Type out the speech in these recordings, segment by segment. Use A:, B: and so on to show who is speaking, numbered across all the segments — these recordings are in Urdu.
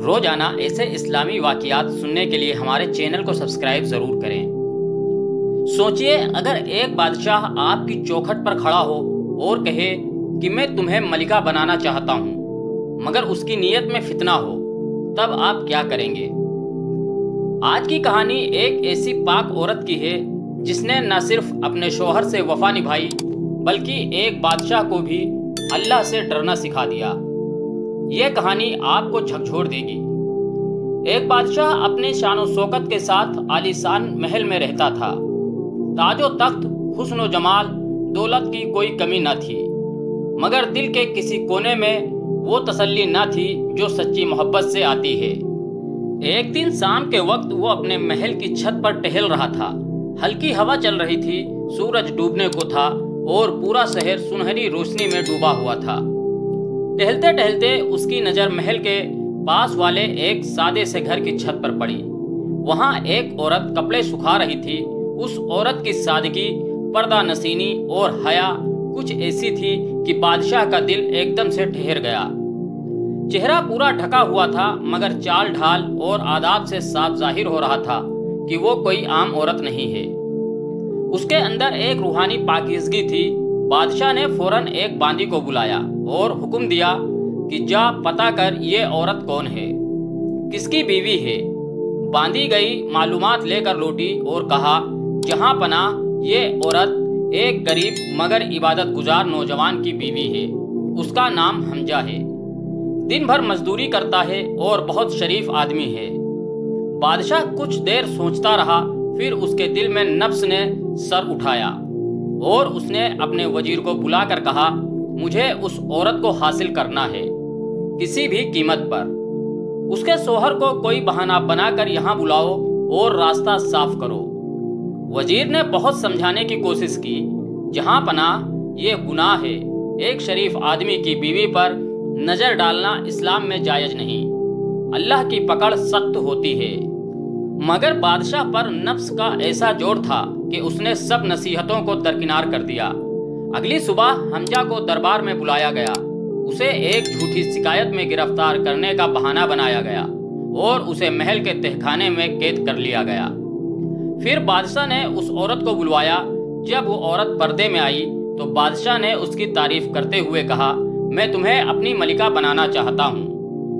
A: روزانہ ایسے اسلامی واقعات سننے کے لیے ہمارے چینل کو سبسکرائب ضرور کریں۔ سوچئے اگر ایک بادشاہ آپ کی چوکھٹ پر کھڑا ہو اور کہے کہ میں تمہیں ملکہ بنانا چاہتا ہوں، مگر اس کی نیت میں فتنہ ہو، تب آپ کیا کریں گے؟ آج کی کہانی ایک ایسی پاک عورت کی ہے جس نے نہ صرف اپنے شوہر سے وفا نبھائی بلکہ ایک بادشاہ کو بھی اللہ سے ڈرنا سکھا دیا۔ یہ کہانی آپ کو جھکجھور دے گی۔ ایک بادشاہ اپنے شان و شوکت کے ساتھ عالیشان محل میں رہتا تھا۔ تاج و تخت، حسن و جمال، دولت کی کوئی کمی نہ تھی، مگر دل کے کسی کونے میں وہ تسلی نہ تھی جو سچی محبت سے آتی ہے۔ ایک دن شام کے وقت وہ اپنے محل کی چھت پر ٹہل رہا تھا۔ ہلکی ہوا چل رہی تھی، سورج ڈوبنے کو تھا اور پورا شہر سنہری روشنی میں ڈوبا ہوا تھا۔ ٹہلتے ٹہلتے اس کی نظر محل کے پاس والے ایک سادے سے گھر کی چھت پر پڑی۔ وہاں ایک عورت کپڑے سکھا رہی تھی۔ اس عورت کی سادگی، پردہ نشینی اور حیا کچھ ایسی تھی کہ بادشاہ کا دل ایک دم سے ٹھہر گیا۔ چہرہ پورا ڈھکا ہوا تھا، مگر چال ڈھال اور آداب سے صاف ظاہر ہو رہا تھا کہ وہ کوئی عام عورت نہیں ہے۔ اس کے اندر ایک روحانی پاکیزگی تھی۔ بادشاہ نے فوراً ایک باندی کو بلایا اور حکم دیا کہ جا پتہ کر یہ عورت کون ہے، کس کی بیوی ہے۔ باندی گئی، معلومات لے کر لوٹی اور کہا، جہاں پناہ یہ عورت ایک غریب مگر عبادت گزار نوجوان کی بیوی ہے۔ اس کا نام حمزہ ہے، دن بھر مزدوری کرتا ہے اور بہت شریف آدمی ہے۔ بادشاہ کچھ دیر سوچتا رہا، پھر اس کے دل میں نفس نے سر اٹھایا اور اس نے اپنے وزیر کو بلا کر کہا، مجھے اس عورت کو حاصل کرنا ہے، کسی بھی قیمت پر۔ اس کے شوہر کو کوئی بہانہ بنا کر یہاں بلاؤ اور راستہ صاف کرو۔ وزیر نے بہت سمجھانے کی کوشش کی، جہاں پناہ یہ گناہ ہے، ایک شریف آدمی کی بیوی پر نظر ڈالنا اسلام میں جائز نہیں، اللہ کی پکڑ سخت ہوتی ہے۔ مگر بادشاہ پر نفس کا ایسا زور تھا کہ اس نے سب نصیحتوں کو درکنار کر دیا۔ اگلی صبح حمزہ کو دربار میں بلایا گیا۔ اسے ایک جھوٹی شکایت میں گرفتار کرنے کا بہانہ بنایا گیا اور اسے محل کے تہخانے میں قید کر لیا گیا۔ پھر بادشاہ نے اس عورت کو بلوایا۔ جب وہ عورت پردے میں آئی تو بادشاہ نے اس کی تعریف کرتے ہوئے کہا، میں تمہیں اپنی ملکہ بنانا چاہتا ہوں۔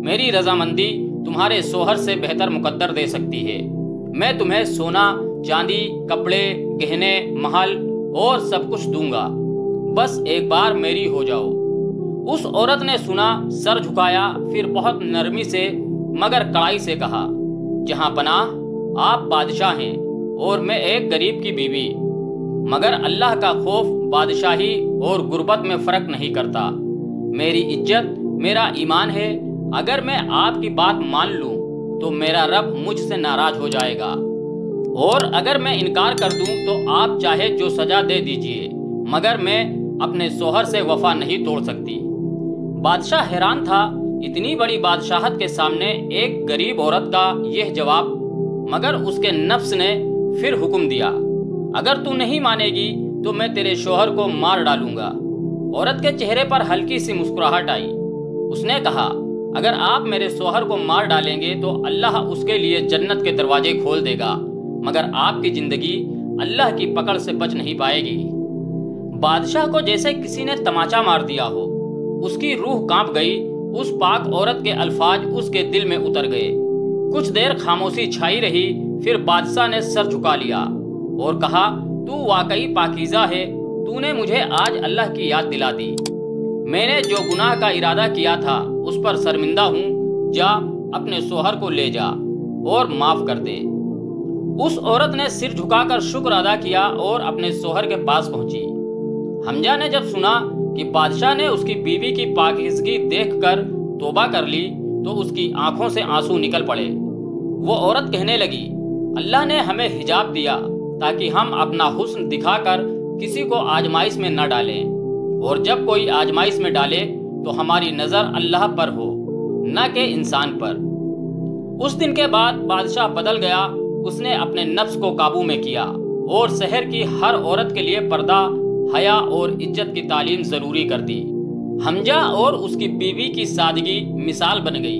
A: میری رضامندی تمہارے شوہر سے بہتر مقدر دے سکتی ہے۔ میں تمہیں سونا، چاندی، کپڑے، گہنے، محل اور سب کچھ دوں گا، بس ایک بار میری ہو جاؤ۔ اس عورت نے سنا، سر جھکایا، پھر بہت نرمی سے مگر کڑائی سے کہا، جہاں پناہ آپ بادشاہ ہیں اور میں ایک غریب کی بیوی، مگر اللہ کا خوف بادشاہی اور غربت میں فرق نہیں کرتا۔ میری عزت میرا ایمان ہے، اگر میں آپ کی بات مان لوں تو میرا رب مجھ سے ناراض ہو جائے گا، اور اگر میں انکار کر دوں تو آپ چاہے جو سزا دے دیجئے، مگر میں اپنے شوہر سے وفا نہیں توڑ سکتی۔ بادشاہ حیران تھا، اتنی بڑی بادشاہت کے سامنے ایک غریب عورت کا یہ جواب، مگر اس کے نفس نے پھر حکم دیا، اگر تو نہیں مانے گی تو میں تیرے شوہر کو مار ڈالوں گا۔ عورت کے چہرے پر ہلکی سی مسکراہٹ آئی۔ اس نے کہا، اگر آپ میرے شوہر کو مار ڈالیں گے تو اللہ اس کے لیے جنت کے دروازے کھول دے گا، مگر آپ کی زندگی اللہ کی پکڑ سے بچ نہیں پائے گی۔ بادشاہ کو جیسے کسی نے تماچا مار دیا ہو، اس کی روح کانپ گئی۔ اس پاک عورت کے الفاظ اس کے دل میں اتر گئے۔ کچھ دیر خاموشی چھائی رہی، پھر بادشاہ نے سر جھکا لیا اور کہا، تو واقعی پاکیزہ ہے، تو نے مجھے آج اللہ کی یاد دلا دی۔ میں نے جو گناہ کا ارادہ کیا تھا اس پر شرمندہ ہوں، جا اپنے شوہر کو لے جا اور معاف کر دے۔ اس عورت نے سر جھکا کر شکر ادا کیا اور اپنے شوہر کے پاس پہنچی۔ حمزہ نے جب سنا کہ بادشاہ نے اس کی بیوی کی پاکیزگی دیکھ کر توبہ کر لی تو اس کی آنکھوں سے آنسو نکل پڑے۔ وہ عورت کہنے لگی، اللہ نے ہمیں حجاب دیا تاکہ ہم اپنا حسن دکھا کر کسی کو آزمائش میں نہ ڈالیں، اور جب کوئی آزمائش میں ڈالے تو ہماری نظر اللہ پر ہو، نہ کہ انسان پر۔ اس دن کے بعد بادشاہ بدل گیا۔ اس نے اپنے نفس کو قابو میں کیا اور شہر کی ہر عورت کے لیے پردہ، حیا اور عزت کی تعلیم ضروری کر دی۔ حمزہ اور اس کی بیوی کی سادگی مثال بن گئی۔